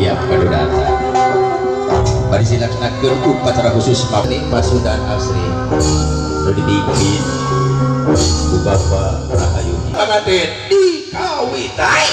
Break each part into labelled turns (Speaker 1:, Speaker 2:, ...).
Speaker 1: siap kado datang. Bari silaksanakeun upacara khusus mabni Pasudan Asri. Nu dibikin ku Bapak Rahayu. Pangaden dikawitan.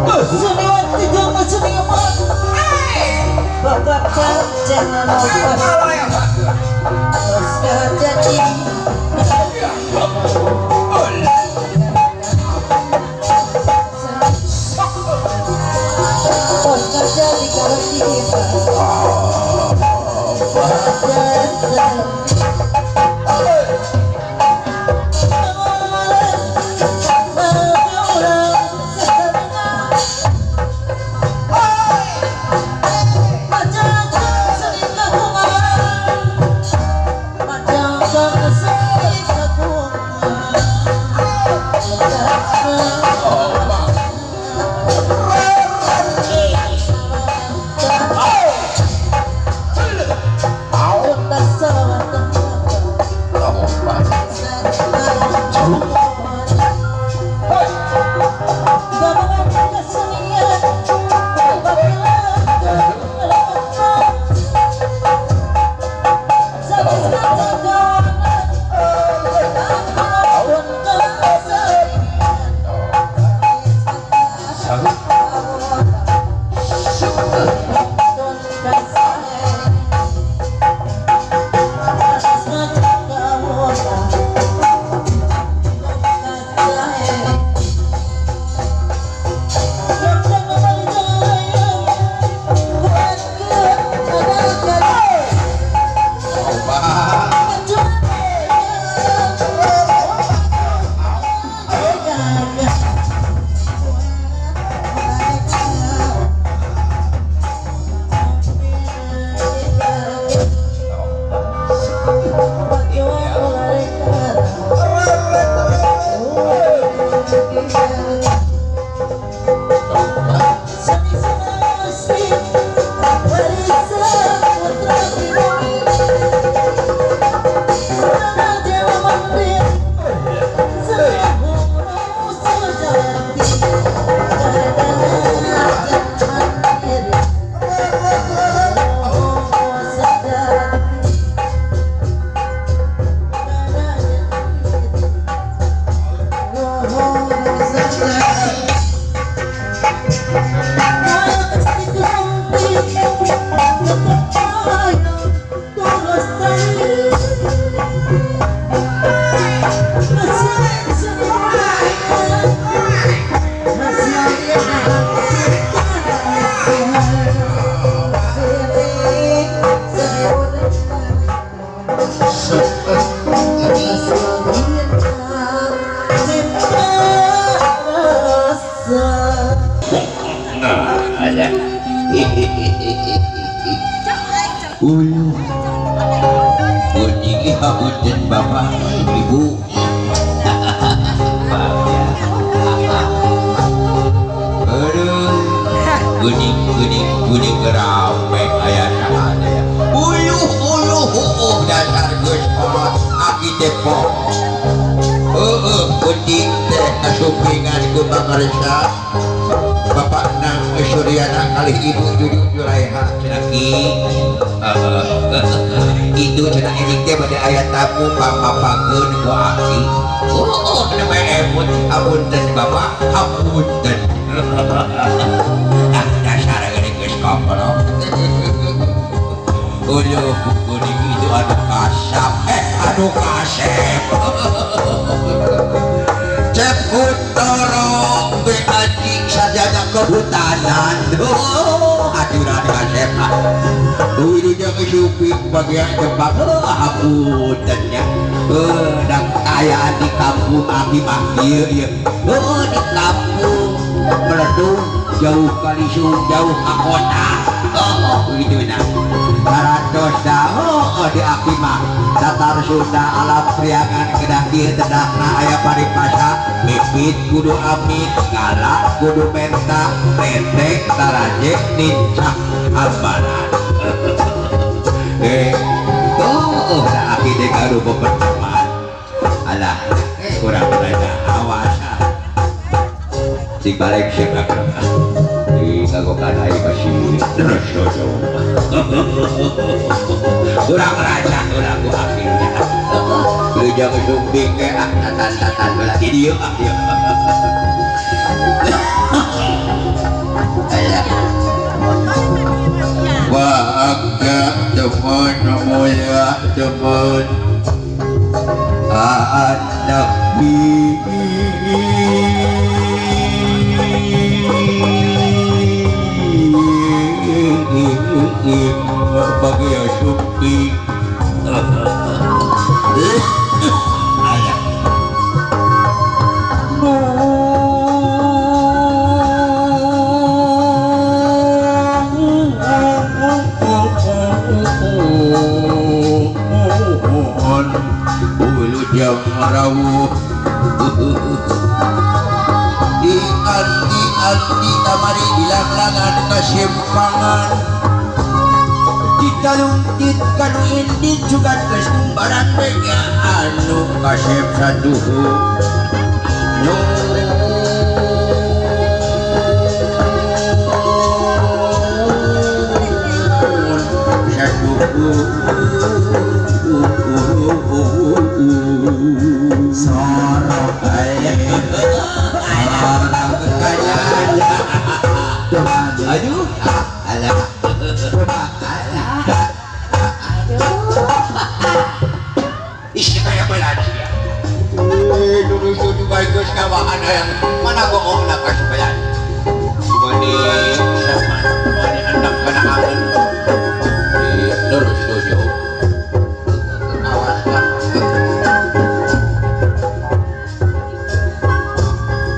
Speaker 2: Suniwati jama suniwati bapak jangan lupa sudah jadi jadi kalau kita
Speaker 1: Bunyi habutin bapak ibu kuning gerambek ayah ada ya dasar guspot aki tepok kuning teh asupingan ku bangarisa bapak nang Suryana kali ibu jujur Julaiha cenaki itu cenah edik teh pada ayat tamu papapakeun ku aki nama emut apunten bapak apunten dasar gede geus koplok kuning itu anu kasap anu kasep cep kutoro be anjing sajana kehutanan aturan kasep itu jangan suping bagian jembak hapuntennya dan kayaan di kampung aki makir ya di kampung meledung jauh kalisung jauh ke kota itu nah Baratos dah di aki mah datar Sunda alam priangan kedah dieu tedakna aya paripasa mipit kudu amit galak kudu menta tetek taraje nincak ambanan da aki teh gaduh beperteman alah kurang rada awas si balik sih kagokan air kasih terus kurang raja kurang gua akhirnya lu jangan sumbing ke tatan belah dia mulia teman anak bagi Supi yang rawuh di kamari dilanglangan kasimpangan ditalungtit kanu indit juga kesembaran bega anu kasep saduhu sorok aduh alah isi kayak belanja dulu bagus kawan yang mana bohong nak kasih belanja wani sama wani anak kana aman lurus tujuh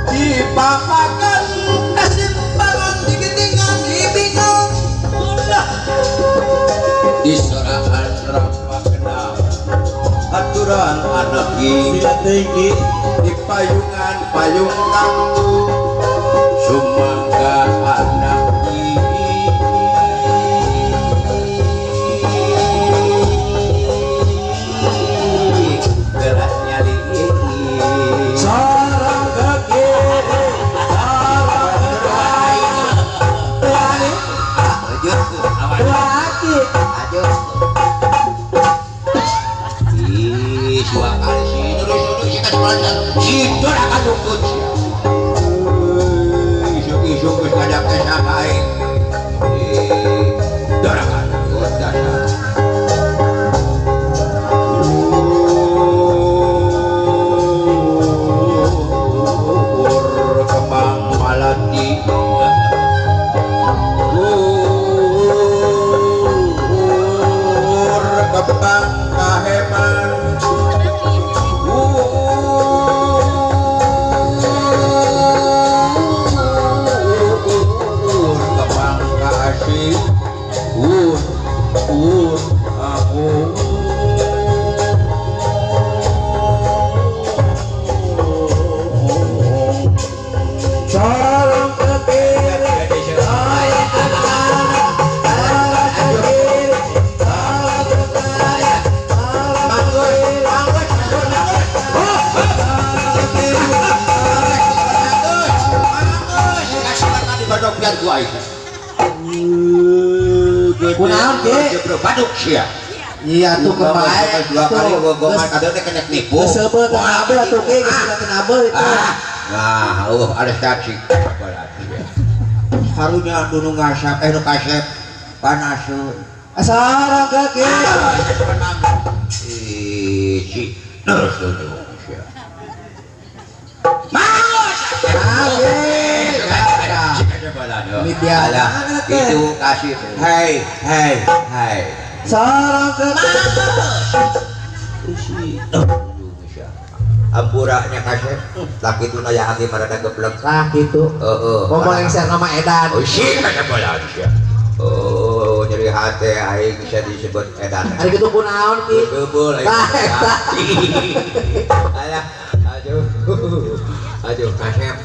Speaker 1: dipapakan kesimpangan digitingan dibingung diserahkan rapakna aturan anak sila tinggi di payungan payung tangguh sumangga anak gerak nyali sarang kaki dua kali si itu akan luput isuk-isuk kadang kesamai dorakan luput dasar kembang malati kembang kaheman
Speaker 2: kunaon ge
Speaker 1: baduk sia
Speaker 2: iya tuh kebae
Speaker 1: dua kali gogongan kadang teh kena tipu
Speaker 2: sebel kenapa atuh ge geus kenapa itu
Speaker 1: nah ada taksi harunya nu ngasap nu kasep panasun
Speaker 2: sarang kaki
Speaker 1: si terus tuh sia Midiala itu kasih hai
Speaker 2: sarang
Speaker 1: ampuraknya kasih laki itu naya hati marada geblek
Speaker 2: gitu ngomong yang saya nama edan
Speaker 1: sih kata bola ya jadi hati aing bisa disebut edan
Speaker 2: hari gitu kunaon ki
Speaker 1: beul alah aduh kasih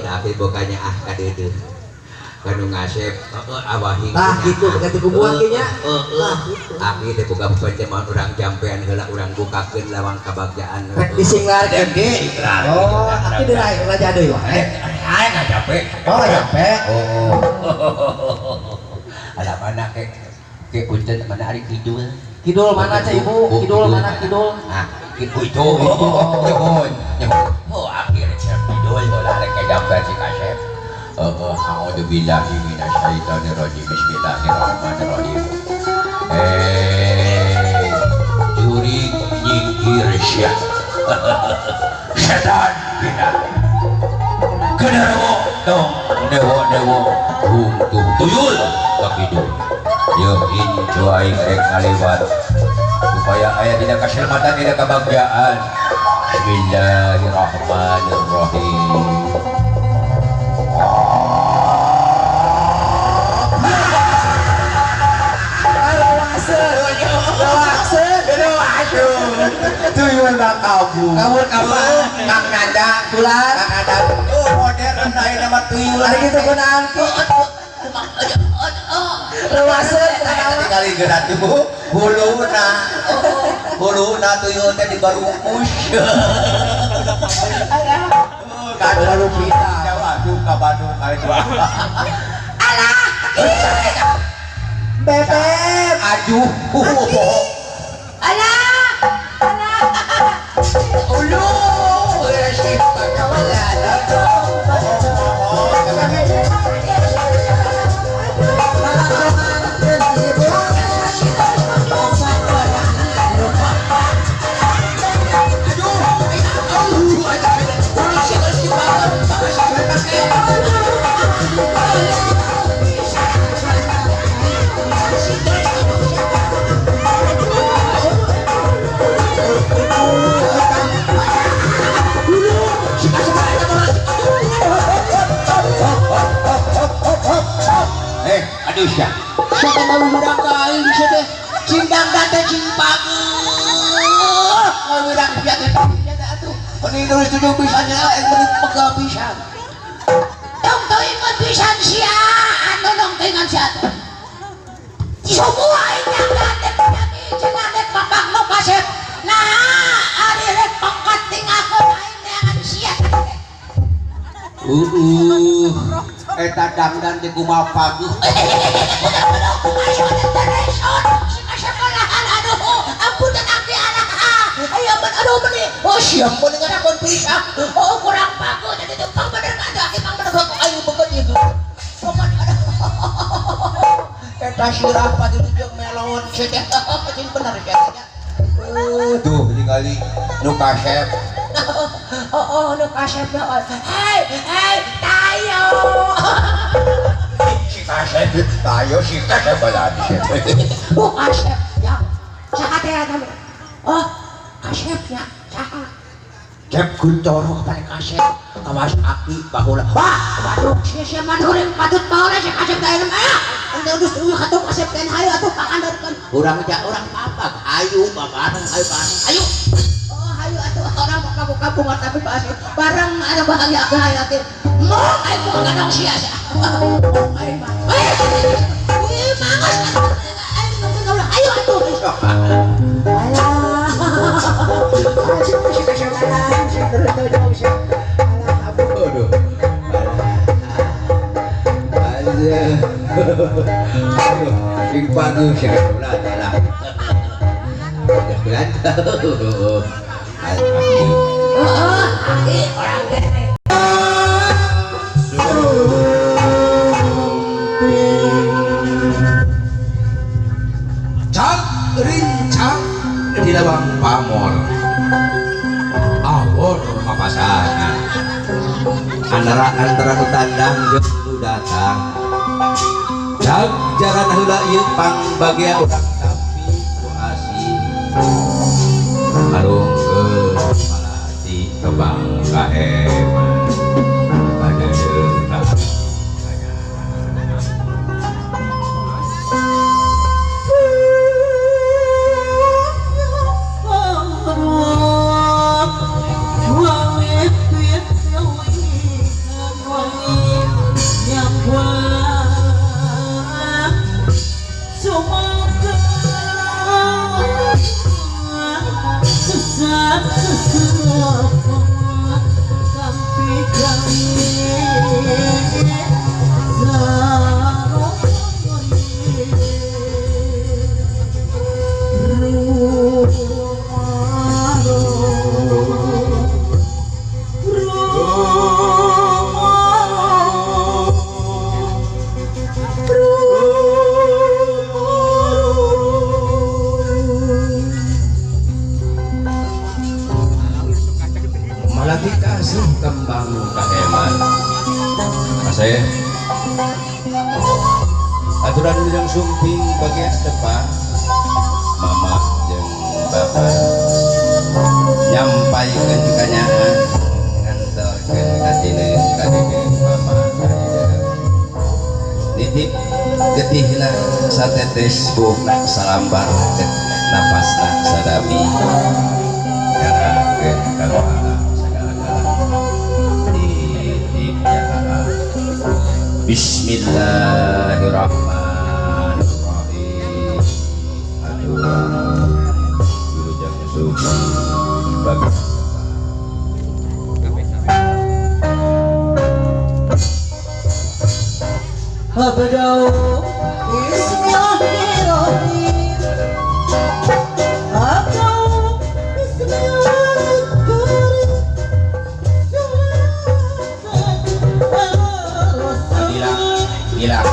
Speaker 1: tapi bukannya kadede kanu ngasep awahi
Speaker 2: gitu ganti kubuan ge nya
Speaker 1: abi teh boga panceman urang jampean heula urang bukakeun lawang kabagjaan
Speaker 2: rek disinglarkeun
Speaker 1: ge
Speaker 2: tapi diraih raja deui wae
Speaker 1: aya nggak jampe
Speaker 2: jampe
Speaker 1: ada mana ke punten mana ari
Speaker 2: kidul mana cah ibu kidul mana kidul
Speaker 1: itu nyebon akhirnya kidul bola rek jampe si kasep a'udzubillahi minasyaitonirrajim bismillahirrahmanirrahim Jurig nyingkir siya. Setan pindah. Kedewo dong, dewo untung tuyul kakidul. Yo incu aing rek ngaliwat supaya aya dina kaselamatan dina kebahagiaan. Bismillahirrahmanirrahim.
Speaker 2: Tuyul kabur. Kabur kapan?
Speaker 1: Kang Nanda,
Speaker 2: Tulan.
Speaker 1: Kang Nanda. Oh, modern lain nama tuyul.
Speaker 2: Ada gitu gunaan ku. Lewaseun
Speaker 1: Tinggali gerak tuh huluna tuyul teh dibarukus.
Speaker 2: Baru pindah.
Speaker 1: Jawa tuh ka Bandung kali dua.
Speaker 2: Bebek.
Speaker 1: Aduh, ulu, sih aduh ya.
Speaker 3: Siapa mau udang kain bisa deh cindang dante cimpang mau udang biasa atuh
Speaker 1: Ini terus tujuh pisahnya, yang menit pegal pisah.
Speaker 3: dong tuh ingat pisan sia anu dong tuh ingat sia semua ini yang dante penyami cenah dek bapak nu kasep nah ari rek pangkat tinggalkan aing neangan sia
Speaker 1: Eta dangdan di kumaha paguh.
Speaker 3: Oh siap mau dengar akun pisang oh kurang bagus jadi tumpang bener gak ada kita bener kok ayo beget itu
Speaker 1: Eta sirah pati tujung melon saja.
Speaker 3: ini bener jadinya
Speaker 1: Tuh tinggali nu kasep.
Speaker 3: oh nu kasepnya hei tayo
Speaker 1: Si kasep tayo si kasep baladi.
Speaker 3: kasep ya sahat ya kami oh kasepnya sahat
Speaker 1: Cep kuntoro pada kasep. Kawas aki bahula.
Speaker 3: wah waduh sia manuring patut baheula si kasep daerah maya udah katuh kasep kan hayu atuh pakandarkeun
Speaker 1: Urang ja urang papak. Ayu babareng ayu bareng. Ayo.
Speaker 3: oh hayu atuh orang kampung tapi bareng ada bahagia teh mau ayo bukan gadang sia-sia ayo mangas ayo atuh
Speaker 1: Aduh. Ing bagus ya bulan lah. Bulan.
Speaker 3: oh orang gede
Speaker 1: Cak rincang di lawang pamor. Awor papasana. Antara nu tandang jeung nu datang. Cak jaran heula ieu pang bagia urang tapi nu asih. Harungkeun malati kebang kaeman. Ada deuna.
Speaker 3: Susah
Speaker 1: saya aturan yang sumping bagian depan mama jeung bapak nyampaikan kanyangan ngantelkeun ka dine mama nitip getihna satetes buukna salambar napasna sadami nyarakeun ka Bismillahirrahmanirrahim. Aduh, jangan suci. Bagus.
Speaker 2: Abdau Bismillahirrahmanirrahim. Abdau
Speaker 1: Bilang